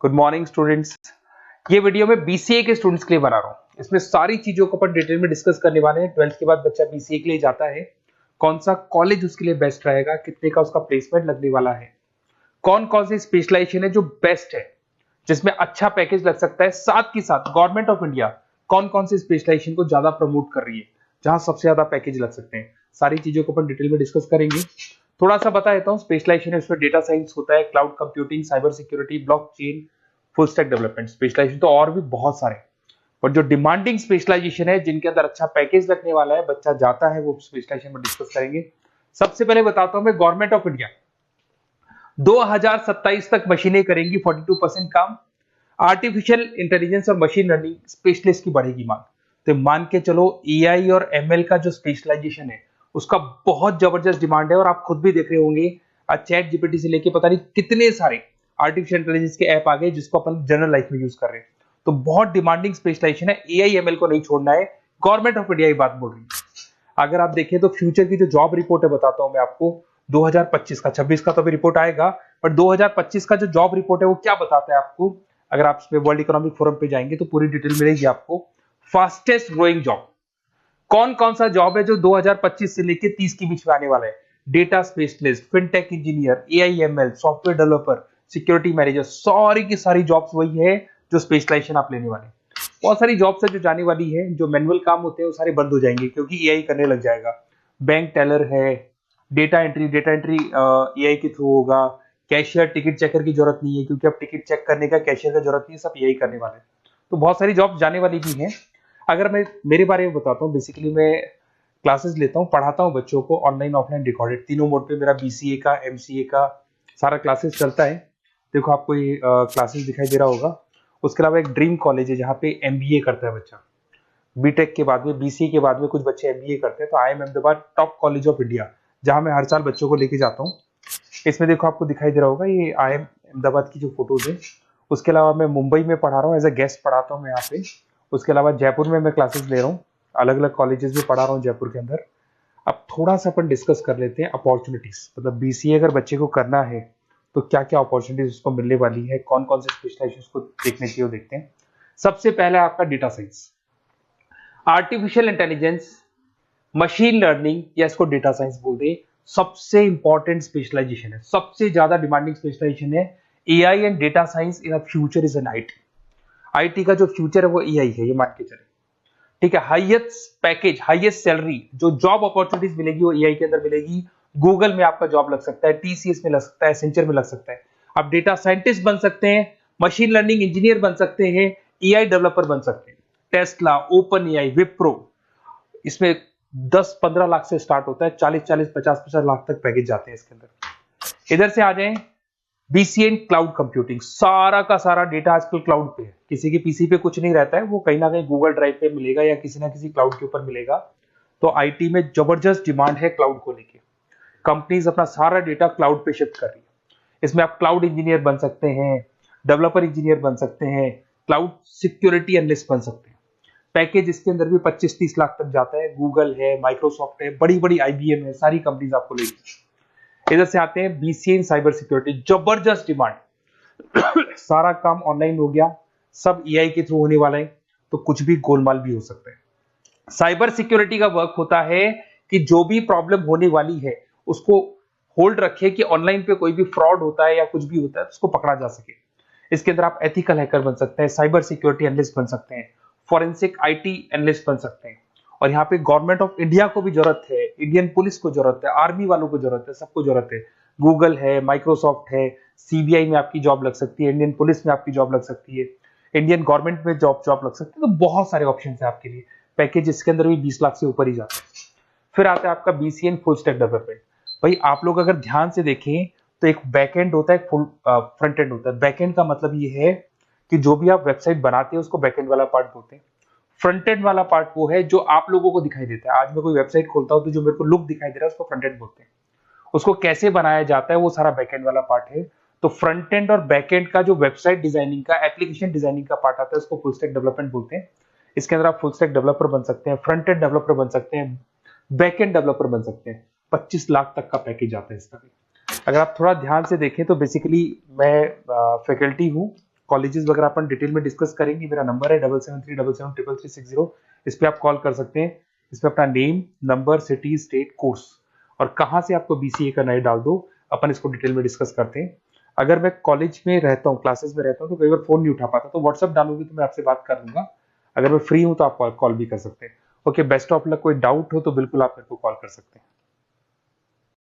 Good morning students. ये video मैं BCA के स्टूडेंट्स के लिए बना रहा हूँ। इसमें सारी चीजों को अपन डिटेल में डिस्कस करने वाले हैं। 12th के बाद बच्चा बीसीए के लिए जाता है, कौन सा कॉलेज उसके लिए बेस्ट रहेगा, कितने का उसका प्लेसमेंट लगने वाला है, कौन कौन सी स्पेशलाइजेशन है जो बेस्ट है, जिसमें अच्छा पैकेज लग सकता है। साथ ही साथ गवर्नमेंट ऑफ इंडिया कौन कौन सी स्पेशलाइजेशन को ज्यादा प्रमोट कर रही है, जहां सबसे ज्यादा पैकेज लग सकते हैं। सारी चीजों को अपन डिटेल में डिस्कस करेंगे। थोड़ा सा बता देता हूँ। स्पेशलाइजेशन उसमें डेटा साइंस होता है, cloud computing, cyber security, blockchain, full stack development. Specialisation तो और भी बहुत सारे, पर जो डिमांडिंग स्पेशलाइजेशन है, जिनके अंदर अच्छा पैकेज लगने वाला है, बच्चा जाता है, वो स्पेशलाइजेशन में डिस्कस करेंगे। सबसे पहले बताता हूं मैं, गवर्नमेंट ऑफ इंडिया 2027 तक मशीनें करेंगी 42% काम। आर्टिफिशियल इंटेलिजेंस और मशीन लर्निंग स्पेशलिस्ट की बढ़ेगी मांग। तो मान के चलो एआई और एमएल का जो स्पेशलाइजेशन है उसका बहुत जबरदस्त डिमांड है। और आप खुद भी देख रहे होंगे, आज चैट जीपीटी से लेके पता नहीं कितने सारे आर्टिफिशियल इंटेलिजेंस के ऐप आ गए जिसको अपन जनरल लाइफ में यूज कर रहे हैं। तो बहुत डिमांडिंग स्पेशलाइजेशन है, एआई एमएल को नहीं छोड़ना है। गवर्नमेंट ऑफ इंडिया ये बात बोल रही है। अगर आप देखें तो फ्यूचर की जो जॉब रिपोर्ट है, बताता हूं मैं आपको 2025 का, 26 का तो अभी रिपोर्ट आएगा, पर 2025 का जो जॉब रिपोर्ट है वो क्या बताता है आपको। अगर आप इसमें वर्ल्ड इकोनॉमिक फोरम पे जाएंगे तो पूरी डिटेल मिलेगी आपको। फास्टेस्ट ग्रोइंग जॉब कौन कौन सा जॉब है जो 2025 से लेके 30 के बीच में आने वाला है। Data specialist, fintech engineer, AIML, software developer, security manager, सारी की सारी जॉब्स वही है जो स्पेशलाइजेशन आप लेने वाले हैं। बहुत सारी जॉब्स है जो जाने वाली है, जो मैनुअल काम होते हैं वो सारे बंद हो जाएंगे क्योंकि एआई करने लग जाएगा। बैंक टेलर है, डेटा एंट्री एआई के थ्रू होगा। कैशियर, टिकट चेकर की जरूरत नहीं है क्योंकि अब टिकट चेक करने का कैशियर का जरूरत नहीं है, सब एआई करने वाले हैं। तो बहुत सारी जॉब जाने वाली भी हैं। अगर मैं मेरे बारे में बताता हूँ, बेसिकली मैं क्लासेस लेता हूँ, पढ़ाता हूँ बच्चों को, ऑनलाइन ऑफलाइन रिकॉर्डेड, तीनों मोड पे मेरा बीसीए का, एमसीए का सारा क्लासेस चलता है। देखो आपको ये क्लासेस दिखाई दे रहा होगा। उसके अलावा एक ड्रीम कॉलेज है जहाँ पे एमबीए करता है बच्चा। बीटेक के बाद में, बीसीए के बाद में कुछ बच्चे एमबीए करते हैं। तो I am Ahmedabad top college of India, जहाँ मैं हर साल बच्चों को लेके जाता हूँ। इसमें देखो आपको दिखाई दे रहा होगा, ये आई एम अहमदाबाद की जो फोटोज है। उसके अलावा मैं मुंबई में पढ़ा रहा हूँ, एज अ गेस्ट पढ़ाता हूँ मैं यहाँ पे। उसके अलावा जयपुर में मैं क्लासेस ले रहा हूँ, अलग अलग कॉलेजेस में पढ़ा रहा हूँ जयपुर के अंदर। अब थोड़ा सा अपन डिस्कस कर लेते हैं अपॉर्चुनिटीज। मतलब बीसीए अगर बच्चे को करना है तो क्या क्या अपॉर्चुनिटीज उसको मिलने वाली है, कौन कौन से स्पेशलाइजेशन को देखने चाहिए वो देखते हैं। सबसे पहला आपका data science, artificial intelligence, machine learning, या इसको डेटा साइंस बोल दे, सबसे इंपॉर्टेंट स्पेशलाइजेशन है, सबसे ज्यादा डिमांडिंग स्पेशलाइजेशन है। AI and data science in future is an IT. IT का जो फ्यूचर है वो एआई है, ये मान के चले। ठीक है, हाईएस्ट पैकेज, हाईएस्ट सैलरी, जो जॉब अपॉर्चुनिटीज मिलेगी वो एआई के अंदर मिलेगी। गूगल में आपका जॉब लग सकता है, टीसीएस में लग सकता है, एसेंचर में लग सकता है। आप डेटा साइंटिस्ट बन सकते हैं, मशीन लर्निंग इंजीनियर बन सकते हैं, एआई डेवलपर बन सकते हैं। टेस्ला, ओपन एआई, विप्रो, इसमें 10-15 लाख से स्टार्ट होता है, 40-40, 50-50 लाख तक पैकेज जाते हैं इसके अंदर। इधर से आ जाएं, बीसीए इन क्लाउड कंप्यूटिंग, सारा का सारा डेटा आजकल क्लाउड पे है। किसी के पीसी पे कुछ नहीं रहता है, वो कहीं ना कहीं गूगल ड्राइव पे मिलेगा या किसी ना किसी क्लाउड के ऊपर मिलेगा। तो आईटी में जबरदस्त डिमांड है क्लाउड को लेके। कंपनीज अपना सारा डेटा क्लाउड पे शिफ्ट कर रही है। इसमें आप क्लाउड इंजीनियर बन सकते हैं, डेवलपर इंजीनियर बन सकते हैं, क्लाउड सिक्योरिटी एनालिस्ट बन सकते हैं। पैकेज इसके अंदर भी 25-30 लाख तक जाता है। गूगल है, माइक्रोसॉफ्ट है, बड़ी बड़ी आईबीएम है, सारी कंपनीज आपको लेगी। इधर से आते हैं बीसीए इन साइबर सिक्योरिटी, जबरदस्त डिमांड। सारा काम ऑनलाइन हो गया, सब एआई के थ्रू होने वाला है, तो कुछ भी गोलमाल भी हो सकता है। साइबर सिक्योरिटी का वर्क होता है कि जो भी प्रॉब्लम होने वाली है उसको होल्ड रखे कि ऑनलाइन पे कोई भी फ्रॉड होता है या कुछ भी होता है तो उसको पकड़ा जा सके। इसके अंदर आप एथिकल हैकर बन सकते हैं, साइबर सिक्योरिटी एनालिस्ट बन सकते हैं, फॉरेंसिक आईटी एनालिस्ट बन सकते हैं। और यहाँ पे गवर्नमेंट ऑफ इंडिया को भी जरूरत है, इंडियन पुलिस को जरूरत है, आर्मी वालों को जरूरत है, सबको जरूरत है। गूगल है, माइक्रोसॉफ्ट है, सीबीआई में आपकी जॉब लग सकती है, इंडियन पुलिस में आपकी जॉब लग सकती है, इंडियन गवर्नमेंट में जॉब लग सकती है। तो बहुत सारे ऑप्शन है आपके लिए। पैकेज इसके अंदर भी 20 लाख से ऊपर ही जाता है। फिर आता है आपका BCA in full stack development. भाई आप लोग अगर ध्यान से देखें तो एक बैक एंड होता है, एक फुल फ्रंट एंड होता है। बैक एंड का मतलब ये है कि जो भी आप वेबसाइट बनाते हैं उसको बैक एंड वाला पार्ट बोलते हैं। फ्रंट एंड वाला पार्ट वो है जो आप लोगों को दिखाई देता है। आज मैं कोई वेबसाइट खोलता हूं तो जो मेरे को लुक दिखाई दे रहा है उसको फ्रंट एंड बोलते हैं। उसको कैसे बनाया जाता है वो सारा बैक एंड वाला पार्ट है। तो फ्रंट एंड और बैक एंड का जो वेबसाइट डिजाइनिंग का, एप्लीकेशन डिजाइनिंग का पार्ट आता है उसको फुल स्टैक डेवलपमेंट बोलते हैं। इसके अंदर आप फुल स्टैक डेवलपर बन सकते हैं, फ्रंट एंड डेवलपर बन सकते हैं, बैक एंड डेवलपर बन सकते हैं। 25 लाख तक का पैकेज आता है इसका भी। अगर आप थोड़ा ध्यान से देखें तो बेसिकली मैं फैकल्टी हूँ कॉलेजेस वगैरह अपन डिटेल में डिस्कस करेंगे। मेरा नंबर है 7737733360, इस पे आप कॉल कर सकते हैं। इसमें अपना name, number, city, state, course और कहाँ से आपको बीसीए करना है डाल दो, अपन इसको डिटेल में डिस्कस करते हैं। अगर मैं कॉलेज में रहता हूँ, क्लासेस में रहता हूँ, तो कई बार फोन नहीं उठा पाता, तो व्हाट्सअप डालूंगी तो मैं आपसे बात कर लूंगा। अगर मैं फ्री हूँ तो आप कॉल भी कर सकते हैं। Okay, best of luck. कोई डाउट हो तो बिल्कुल आप मेरे को कॉल कर सकते हैं।